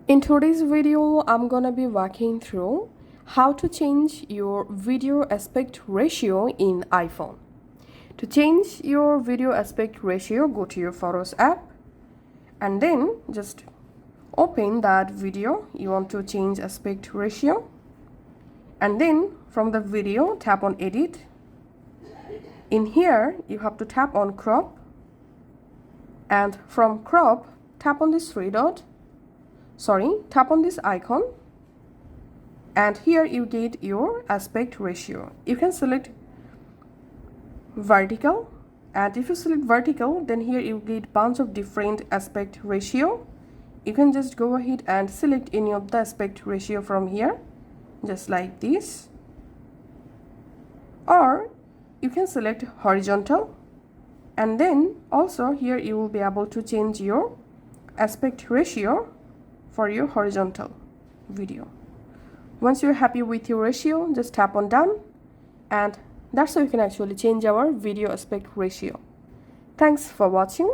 In today's video, I'm gonna be walking through how to change your video aspect ratio in iPhone. To change your video aspect ratio, go to your Photos app and then just open that video you want to change aspect ratio, and then from the video tap on edit. In here you have to tap on crop, and from crop tap on this tap on this icon, and here you get your aspect ratio. You can select vertical, and if you select vertical, then here you get bunch of different aspect ratio. You can just go ahead and select any of the aspect ratio from here, just like this, or you can select horizontal, and then also here you will be able to change your aspect ratio for your horizontal video. Once you're happy with your ratio, just tap on done, and that's how you can actually change our video aspect ratio. Thanks for watching.